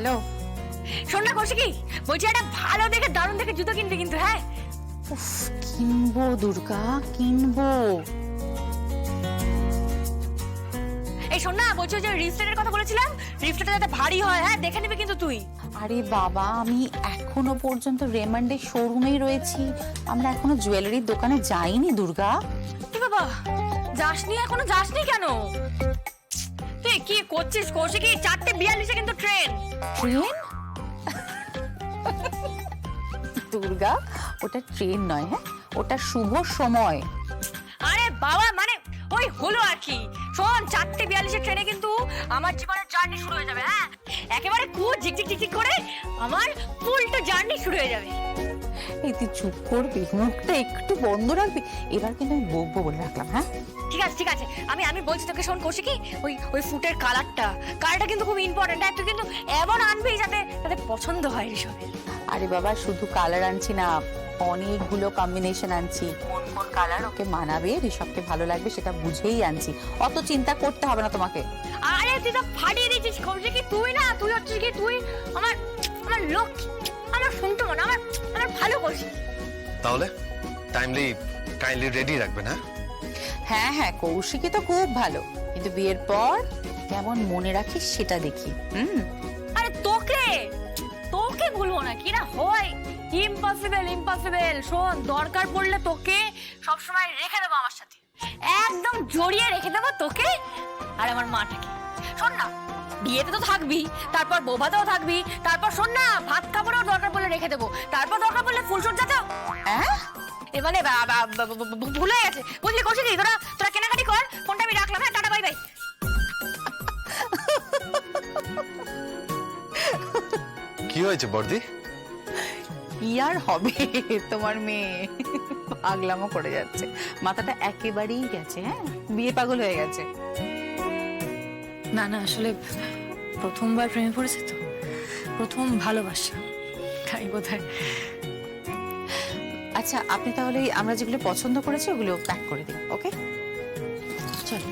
Hello. শোন না কৌশিকি, বলছি একটা ভালো দেখে দারুণ দেখে জুতো কিনবি কিন্তু। হ্যাঁ উফ, কিনবো দুর্গা, কিনবো। এই শোন না, বলছি যে রিস্টেটের কথা বলেছিলাম, রিস্টেটটা যাতে ভারী হয়। হ্যাঁ দেখে নিবি কিন্তু তুই। আরে বাবা, আমি এখনো পর্যন্ত রেমন্ডের শোরুমেই রয়েছি, আমরা এখনো জুয়েলারির দোকানে যাইনি দুর্গা। কি বাবা, যাসনি এখনো? যাসনি কেন? তুই কি করছিস কৌশিকি? 4:42 কিন্তু ট্রেন। ট্রেন? দুর্গা, ওটা ট্রেন নয়, হ্যাঁ ওটা শুভ সময়। আরে বাবা, মানে ওই হলো আর কি। শোন, 4:42 ট্রেনে কিন্তু আমার জীবনের জার্নি শুরু হয়ে যাবে। হ্যাঁ একেবারে খুব ঝিকঝিক ঝিকঝিক করে আমার ফুলটা জার্নি শুরু হয়ে যাবে। এই তুই চুপ করবি, মুখটা একটু বন্ধ রাখবি। এবার কিন্তু আমি বকবো বলে রাখলাম। হ্যাঁ ঠিক আছে ঠিক আছে, আমি বলছি তোকে। শোন কৌশিকি, ওই ওই ফুটের কালারটা কিন্তু খুব ইম্পর্টেন্ট। তুই কিন্তু এমন আনবি যাতে তাদের পছন্দ হয় এসবের। আরে বাবা, শুধু কালার আনছি না, অনেকগুলো কম্বিনেশন আনছি। কোন কোন কালার ওকে মানাবে, ঋষভকে ভালো লাগবে সেটা বুঝেই আনছি। অত চিন্তা করতে হবে না তোমাকে। আরে তুই তো ফাটিয়ে দিচ্ছিস কৌশিকি। তুই না, তুই হচ্ছিস কি, তুই আমার আমার লক্ষ্মী, আমার শুনতে মনে, আমার আমার ভালো কৌশিকি। তাহলে কাইন্ডলি রেডি রাখবেন। হ্যাঁ হ্যাঁ হ্যাঁ, কৌশিকী তো খুব ভালো, কিন্তু বিয়ের পর কেমন মনে রাখিস সেটা দেখি। আরে তোকে তোকে ভুলবো না কি না হয়? Impossible impossible. শোন, দরকার পড়লে তোকে সবসময় রেখে দেবো আমার সাথে, একদম জড়িয়ে রেখে দেবো তোকে আর আমার মাটাকে। শোন না, বিয়েতে তো থাকবি, তারপর বৌভাতেও থাকবি, তারপর শোন না, ভাত কাপড়েও দরকার পড়লে রেখে দেবো, তারপর দরকার পড়লে ফুলসজ্জাতেও। হ্যাঁ এবারে ভুলে গেছে, বুঝলি কৌশিকি? তোরা কেনাকাটি কর, ফোনটা আমি রাখলাম। হ্যাঁ, টাটা, বাই বাই। কি হয়েছে বর্দি? কি আর হবে, তোমার মেয়ে পাগলামো করে যাচ্ছে, মাথাটা একেবারেই গেছে। হ্যাঁ, বিয়ে পাগল হয়ে গেছে। না না, আসলে প্রথমবার প্রেমে পড়েছে তো, প্রথম ভালোবাসা, তাই বোধহয়। আচ্ছা, আপনি তাহলে আমরা যেগুলো পছন্দ করেছি ওগুলো প্যাক করে দিন। ওকে, চলো।